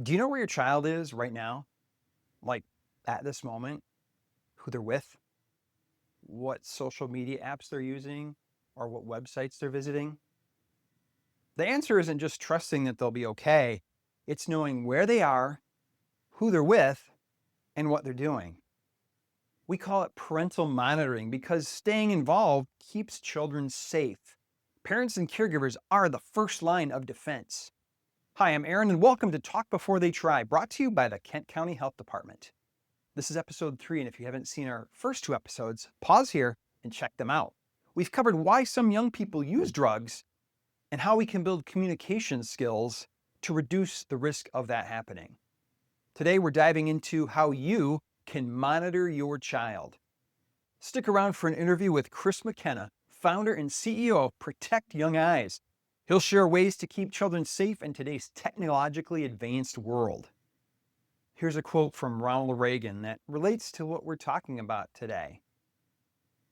Do you know where your child is right now? Like at this moment, who they're with, what social media apps they're using, or what websites they're visiting? The answer isn't just trusting that they'll be okay, it's knowing where they are, who they're with, and what they're doing. We call it parental monitoring because staying involved keeps children safe. Parents and caregivers are the first line of defense. Hi, I'm Aaron, and welcome to Talk Before They Try, brought to you by the Kent County Health Department. This is episode 3, and if you haven't seen our first 2 episodes, pause here and check them out. We've covered why some young people use drugs and how we can build communication skills to reduce the risk of that happening. Today, we're diving into how you can monitor your child. Stick around for an interview with Chris McKenna, founder and CEO of Protect Young Eyes. He'll share ways to keep children safe in today's technologically advanced world. Here's a quote from Ronald Reagan that relates to what we're talking about today.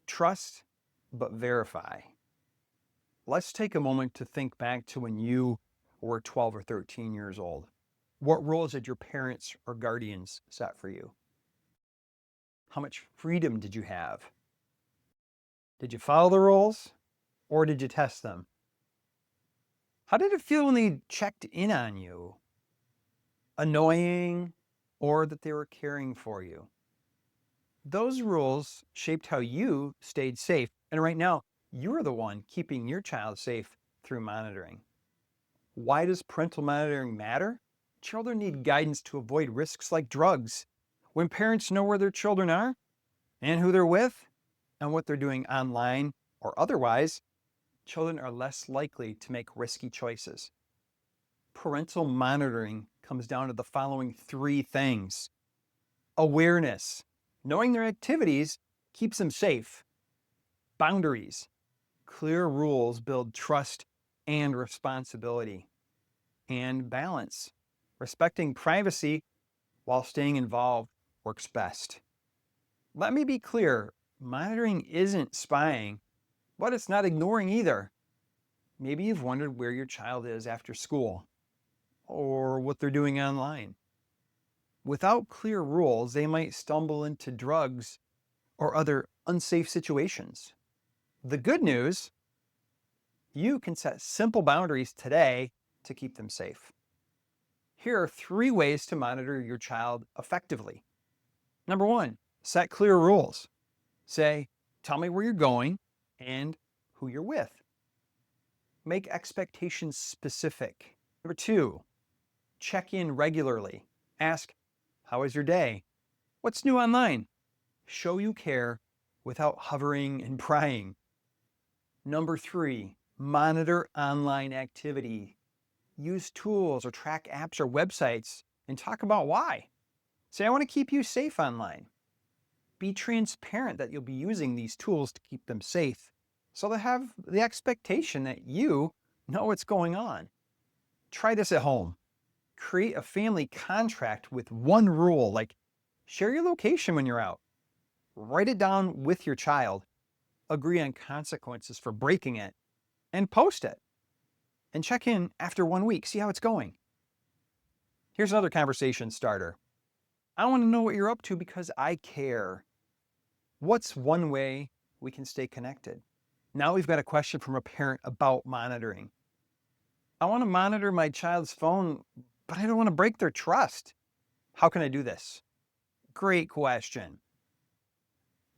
Trust, but verify. Let's take a moment to think back to when you were 12 or 13 years old. What roles did your parents or guardians set for you? How much freedom did you have? Did you follow the rules or did you test them? How did it feel when they checked in on you? Annoying or that they were caring for you? Those rules shaped how you stayed safe. And right now, you're the one keeping your child safe through monitoring. Why does parental monitoring matter? Children need guidance to avoid risks like drugs. When parents know where their children are and who they're with and what they're doing online or otherwise, children are less likely to make risky choices. Parental monitoring comes down to the following 3 things. Awareness. Knowing their activities keeps them safe. Boundaries. Clear rules build trust and responsibility. And balance. Respecting privacy while staying involved works best. Let me be clear, monitoring isn't spying, but it's not ignoring either. Maybe you've wondered where your child is after school or what they're doing online. Without clear rules, they might stumble into drugs or other unsafe situations. The good news, you can set simple boundaries today to keep them safe. Here are 3 ways to monitor your child effectively. Number 1, set clear rules. Say, tell me where you're going and who you're with. Make expectations specific. Number 2, check in regularly. Ask, how was your day? What's new online? Show you care without hovering and prying. Number 3, monitor online activity. Use tools or track apps or websites and talk about why. Say, I want to keep you safe online. Be transparent that you'll be using these tools to keep them safe, so they have the expectation that you know what's going on. Try this at home. Create a family contract with one rule, like share your location when you're out. Write it down with your child. Agree on consequences for breaking it and post it. And check in after 1 week, see how it's going. Here's another conversation starter. I want to know what you're up to because I care. What's one way we can stay connected? Now we've got a question from a parent about monitoring. I want to monitor my child's phone, but I don't want to break their trust. How can I do this? Great question.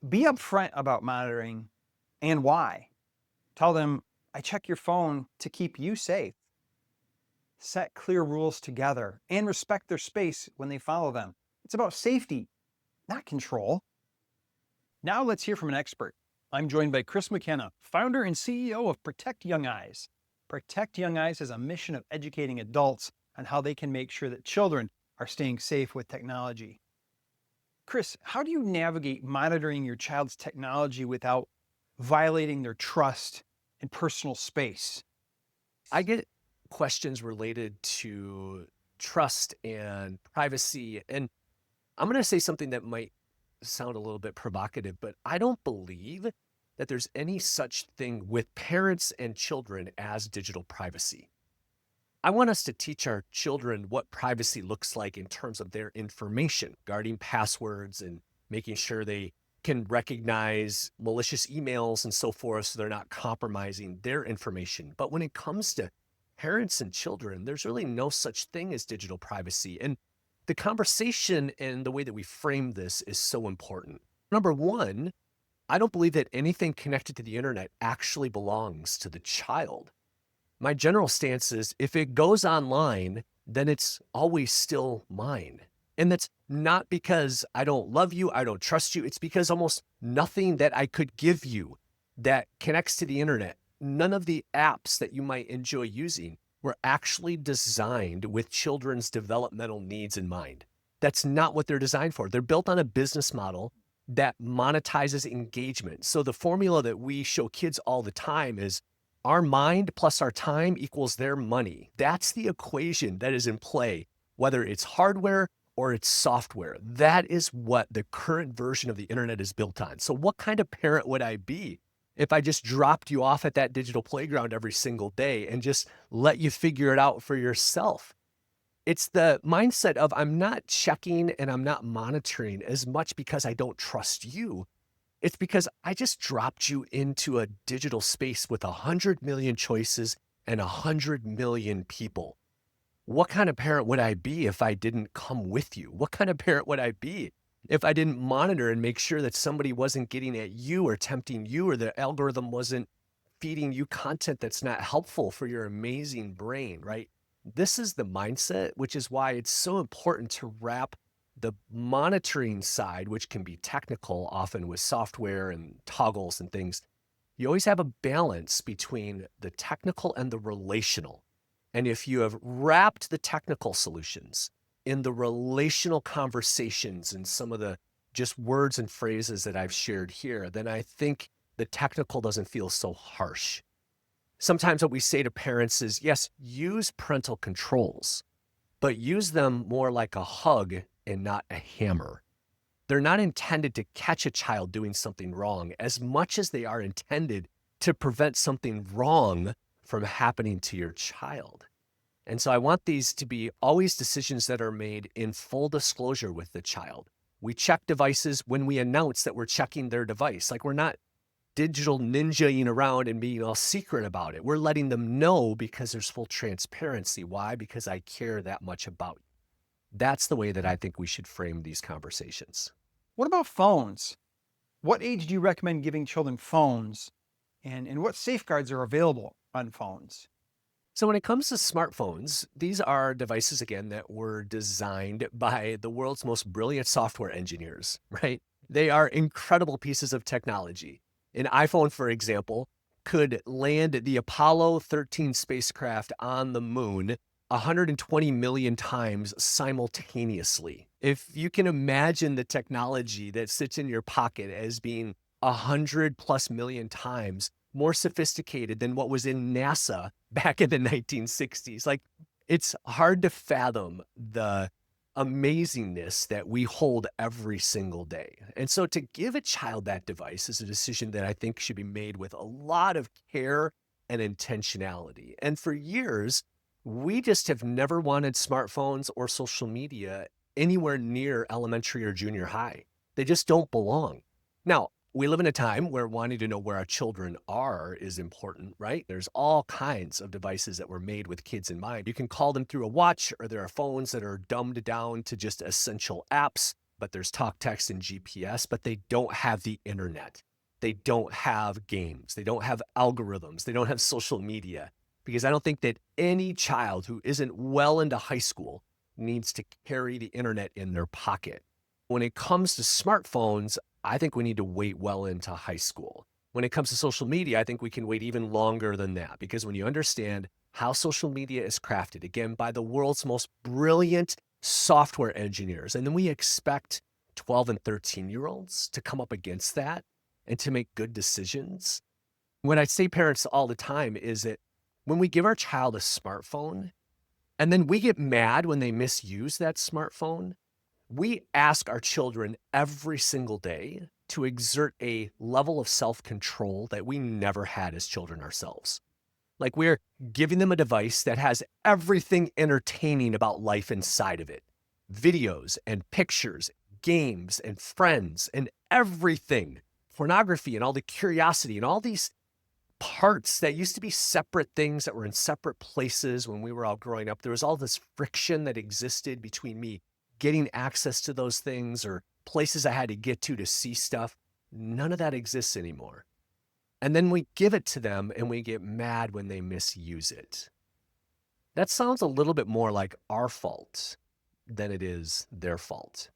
Be upfront about monitoring and why. Tell them, I check your phone to keep you safe. Set clear rules together and respect their space when they follow them. It's about safety, not control. Now let's hear from an expert. I'm joined by Chris McKenna, founder and CEO of Protect Young Eyes. Protect Young Eyes has a mission of educating adults on how they can make sure that children are staying safe with technology. Chris, how do you navigate monitoring your child's technology without violating their trust and personal space? I get questions related to trust and privacy. And I'm going to say something that might sound a little bit provocative, but I don't believe that there's any such thing with parents and children as digital privacy. I want us to teach our children what privacy looks like in terms of their information, guarding passwords and making sure they can recognize malicious emails and so forth so they're not compromising their information. But when it comes to parents and children, there's really no such thing as digital privacy. And the conversation and the way that we frame this is so important. Number one, I don't believe that anything connected to the internet actually belongs to the child. My general stance is if it goes online, then it's always still mine. And that's not because I don't love you, I don't trust you. It's because almost nothing that I could give you that connects to the internet, none of the apps that you might enjoy using were actually designed with children's developmental needs in mind. That's not what they're designed for. They're built on a business model that monetizes engagement. So the formula that we show kids all the time is our mind plus our time equals their money. That's the equation that is in play, whether it's hardware or it's software. That is what the current version of the internet is built on. So what kind of parent would I be if I just dropped you off at that digital playground every single day and just let you figure it out for yourself? It's the mindset of I'm not checking and I'm not monitoring as much because I don't trust you. It's because I just dropped you into a digital space with 100 million choices and 100 million people. What kind of parent would I be if I didn't come with you? What kind of parent would I be if I didn't monitor and make sure that somebody wasn't getting at you or tempting you or the algorithm wasn't feeding you content that's not helpful for your amazing brain, right? This is the mindset, which is why it's so important to wrap the monitoring side, which can be technical, often with software and toggles and things. You always have a balance between the technical and the relational. And if you have wrapped the technical solutions in the relational conversations and some of the just words and phrases that I've shared here, then I think the technical doesn't feel so harsh. Sometimes what we say to parents is, yes, use parental controls, but use them more like a hug and not a hammer. They're not intended to catch a child doing something wrong as much as they are intended to prevent something wrong from happening to your child. And so I want these to be always decisions that are made in full disclosure with the child. We check devices when we announce that we're checking their device. Like we're not digital ninjaing around and being all secret about it. We're letting them know because there's full transparency. Why? Because I care that much about you. That's the way that I think we should frame these conversations. What about phones? What age do you recommend giving children phones? And what safeguards are available on phones? So when it comes to smartphones, these are devices, again, that were designed by the world's most brilliant software engineers, right? They are incredible pieces of technology. An iPhone, for example, could land the Apollo 13 spacecraft on the moon 120 million times simultaneously. If you can imagine the technology that sits in your pocket as being 100 plus million times more sophisticated than what was in NASA back in the 1960s, like it's hard to fathom the amazingness that we hold every single day. And so to give a child that device is a decision that I think should be made with a lot of care and intentionality. And for years, we just have never wanted smartphones or social media anywhere near elementary or junior high. They just don't belong. Now, we live in a time where wanting to know where our children are is important, right? There's all kinds of devices that were made with kids in mind. You can call them through a watch, or there are phones that are dumbed down to just essential apps, but there's talk, text, and GPS, but they don't have the internet. They don't have games. They don't have algorithms. They don't have social media. Because I don't think that any child who isn't well into high school needs to carry the internet in their pocket. When it comes to smartphones, I think we need to wait well into high school. When it comes to social media, I think we can wait even longer than that, because when you understand how social media is crafted, again, by the world's most brilliant software engineers, and then we expect 12 and 13-year-olds to come up against that and to make good decisions. What I say parents all the time is that when we give our child a smartphone and then we get mad when they misuse that smartphone, we ask our children every single day to exert a level of self-control that we never had as children ourselves. Like we're giving them a device that has everything entertaining about life inside of it. Videos and pictures, games and friends and everything. Pornography and all the curiosity and all these parts that used to be separate things that were in separate places when we were all growing up. There was all this friction that existed between me getting access to those things or places I had to get to see stuff. None of that exists anymore. And then we give it to them and we get mad when they misuse it. That sounds a little bit more like our fault than it is their fault.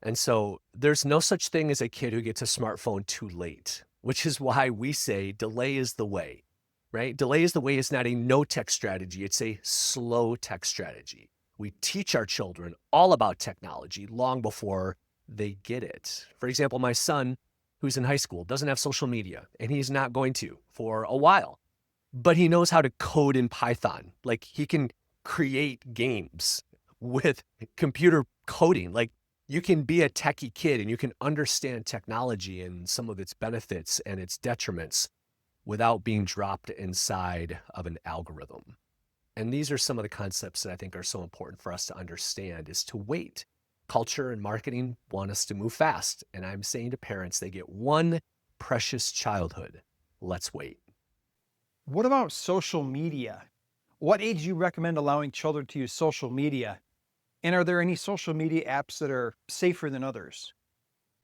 And so there's no such thing as a kid who gets a smartphone too late, which is why we say delay is the way, right? Delay is the way is not a no tech strategy. It's a slow tech strategy. We teach our children all about technology long before they get it. For example, my son, who's in high school, doesn't have social media, and he's not going to for a while, but he knows how to code in Python. Like he can create games with computer coding. Like you can be a techie kid and you can understand technology and some of its benefits and its detriments without being dropped inside of an algorithm. And these are some of the concepts that I think are so important for us to understand is to wait. Culture and marketing want us to move fast. And I'm saying to parents, they get one precious childhood. Let's wait. What about social media? What age do you recommend allowing children to use social media? And are there any social media apps that are safer than others?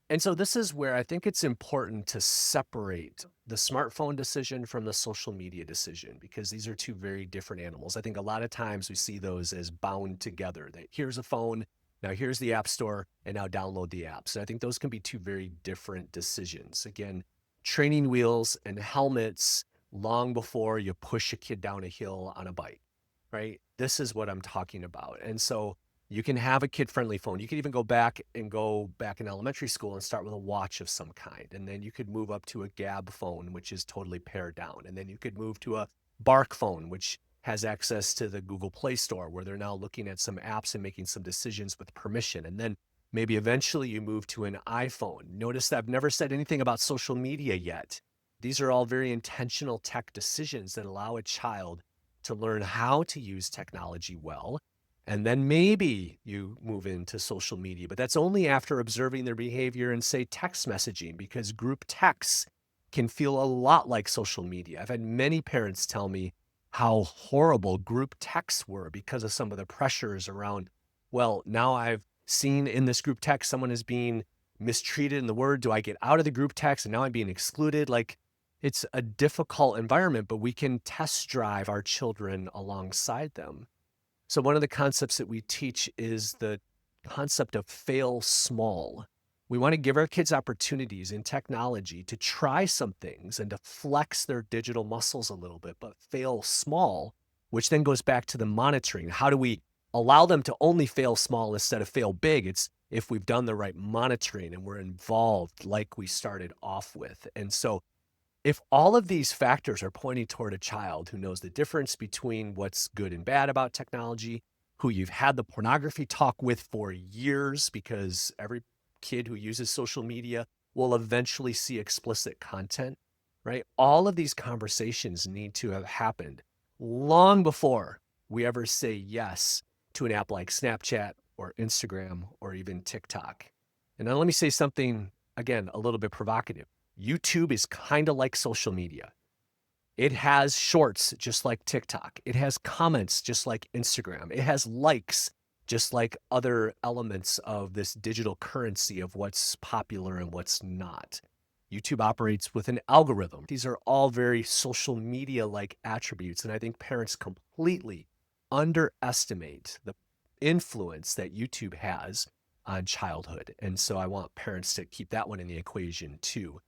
And so this is where I think it's important to separate the smartphone decision from the social media decision, because these are two very different animals. I think a lot of times we see those as bound together. That here's a phone, now here's the app store, and now download the app. So I think those can be two very different decisions. Again, training wheels and helmets long before you push a kid down a hill on a bike, right? This is what I'm talking about. And so you can have a kid-friendly phone. You can even go back in elementary school and start with a watch of some kind. And then you could move up to a Gab phone, which is totally pared down. And then you could move to a Bark phone, which has access to the Google Play Store, where they're now looking at some apps and making some decisions with permission. And then maybe eventually you move to an iPhone. Notice that I've never said anything about social media yet. These are all very intentional tech decisions that allow a child to learn how to use technology well. And then maybe you move into social media, but that's only after observing their behavior and say text messaging, because group texts can feel a lot like social media. I've had many parents tell me how horrible group texts were because of some of the pressures around, well, now I've seen in this group text, someone is being mistreated in the word. Do I get out of the group text and now I'm being excluded? Like it's a difficult environment, but we can test drive our children alongside them. So one of the concepts that we teach is the concept of fail small. We want to give our kids opportunities in technology to try some things and to flex their digital muscles a little bit, but fail small, which then goes back to the monitoring. How do we allow them to only fail small instead of fail big? It's if we've done the right monitoring and we're involved like we started off with. And so if all of these factors are pointing toward a child who knows the difference between what's good and bad about technology, who you've had the pornography talk with for years, because every kid who uses social media will eventually see explicit content, right? All of these conversations need to have happened long before we ever say yes to an app like Snapchat or Instagram or even TikTok. And now let me say something, again, a little bit provocative. YouTube is kind of like social media. It has shorts just like TikTok. It has comments just like Instagram. It has likes just like other elements of this digital currency of what's popular and what's not. YouTube operates with an algorithm. These are all very social media-like attributes, and I think parents completely underestimate the influence that YouTube has on childhood. And so I want parents to keep that one in the equation too.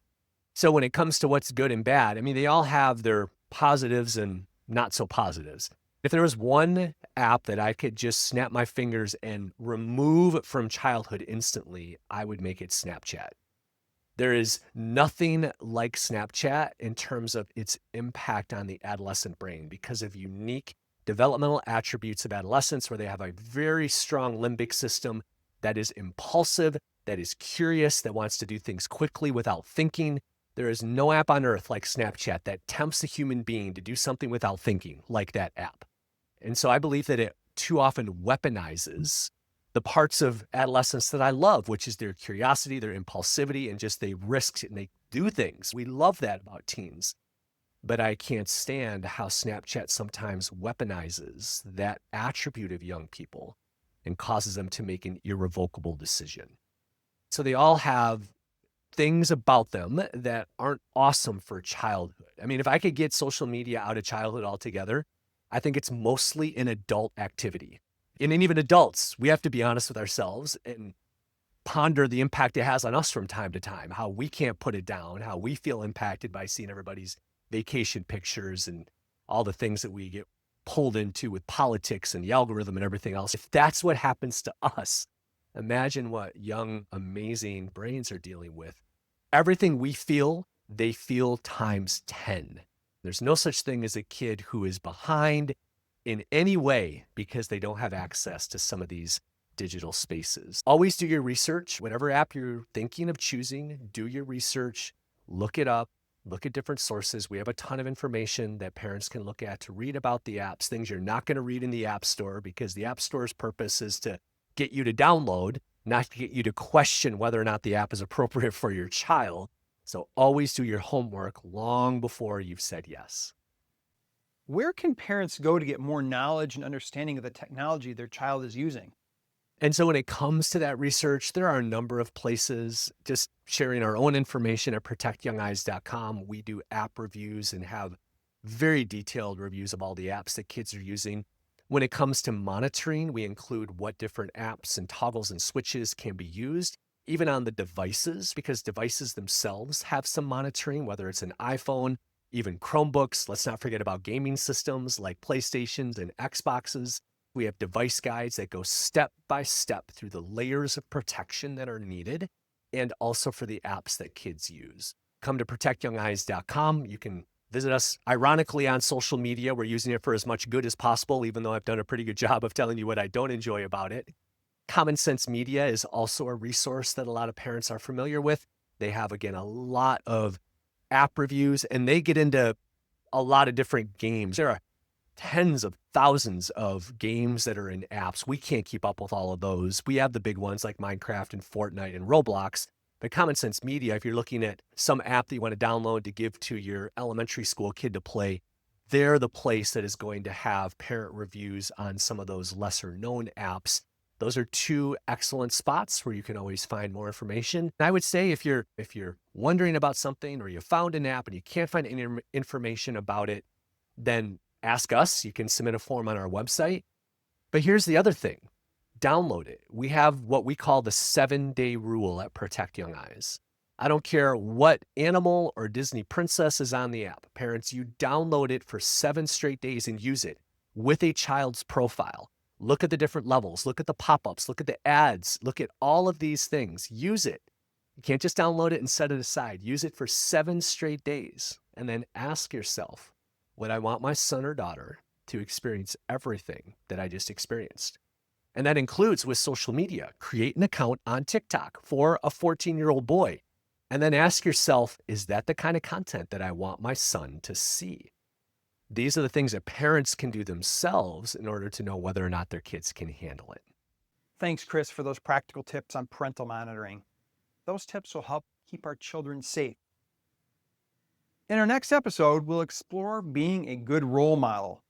So when it comes to what's good and bad, I mean, they all have their positives and not so positives. If there was one app that I could just snap my fingers and remove from childhood instantly, I would make it Snapchat. There is nothing like Snapchat in terms of its impact on the adolescent brain because of unique developmental attributes of adolescence, where they have a very strong limbic system that is impulsive, that is curious, that wants to do things quickly without thinking. There is no app on earth like Snapchat that tempts a human being to do something without thinking like that app. And so I believe that it too often weaponizes the parts of adolescence that I love, which is their curiosity, their impulsivity, and just they risk and they do things. We love that about teens. But I can't stand how Snapchat sometimes weaponizes that attribute of young people and causes them to make an irrevocable decision. So they all have things about them that aren't awesome for childhood. I mean, if I could get social media out of childhood altogether, I think it's mostly an adult activity. And even adults, we have to be honest with ourselves and ponder the impact it has on us from time to time, how we can't put it down, how we feel impacted by seeing everybody's vacation pictures and all the things that we get pulled into with politics and the algorithm and everything else. If that's what happens to us, imagine what young, amazing brains are dealing with. Everything we feel, they feel times 10. There's no such thing as a kid who is behind in any way because they don't have access to some of these digital spaces. Always do your research. Whatever app you're thinking of choosing, do your research, look it up, look at different sources. We have a ton of information that parents can look at to read about the apps, things you're not going to read in the App Store because the App Store's purpose is to get you to download, not to get you to question whether or not the app is appropriate for your child. So always do your homework long before you've said yes. Where can parents go to get more knowledge and understanding of the technology their child is using? And so when it comes to that research, there are a number of places. Just sharing our own information at protectyoungeyes.com. We do app reviews and have very detailed reviews of all the apps that kids are using. When it comes to monitoring, we include what different apps and toggles and switches can be used, even on the devices, because devices themselves have some monitoring, whether it's an iPhone, even Chromebooks. Let's not forget about gaming systems like PlayStations and Xboxes. We have device guides that go step by step through the layers of protection that are needed and also for the apps that kids use. Come to protectyoungeyes.com. You can visit us, ironically, on social media. We're using it for as much good as possible, even though I've done a pretty good job of telling you what I don't enjoy about it. Common Sense Media is also a resource that a lot of parents are familiar with. They have, again, a lot of app reviews, and they get into a lot of different games. There are tens of thousands of games that are in apps. We can't keep up with all of those. We have the big ones like Minecraft and Fortnite and Roblox. But Common Sense Media, if you're looking at some app that you want to download to give to your elementary school kid to play, they're the place that is going to have parent reviews on some of those lesser known apps. Those are two excellent spots where you can always find more information. And I would say if you're wondering about something or you found an app and you can't find any information about it, then ask us. You can submit a form on our website. But here's the other thing. Download it. We have what we call the 7-day rule at Protect Young Eyes. I don't care what animal or Disney princess is on the app. Parents, you download it for 7 straight days and use it with a child's profile. Look at the different levels. Look at the pop-ups. Look at the ads. Look at all of these things. Use it. You can't just download it and set it aside. Use it for 7 straight days. And then ask yourself, would I want my son or daughter to experience everything that I just experienced? And that includes with social media. Create an account on TikTok for a 14-year-old boy. And then ask yourself, is that the kind of content that I want my son to see? These are the things that parents can do themselves in order to know whether or not their kids can handle it. Thanks, Chris, for those practical tips on parental monitoring. Those tips will help keep our children safe. In our next episode, we'll explore being a good role model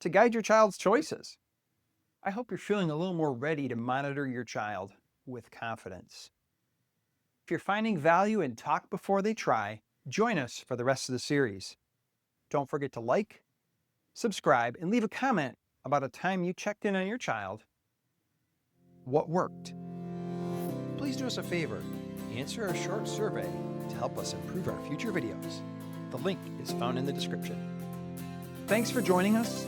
to guide your child's choices. I hope you're feeling a little more ready to monitor your child with confidence. If you're finding value in Talk Before They Try, join us for the rest of the series. Don't forget to like, subscribe, and leave a comment about a time you checked in on your child. What worked? Please do us a favor, answer our short survey to help us improve our future videos. The link is found in the description. Thanks for joining us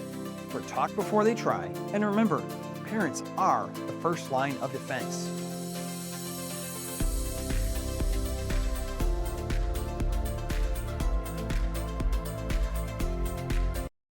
for Talk Before They Try, and remember, parents are the first line of defense.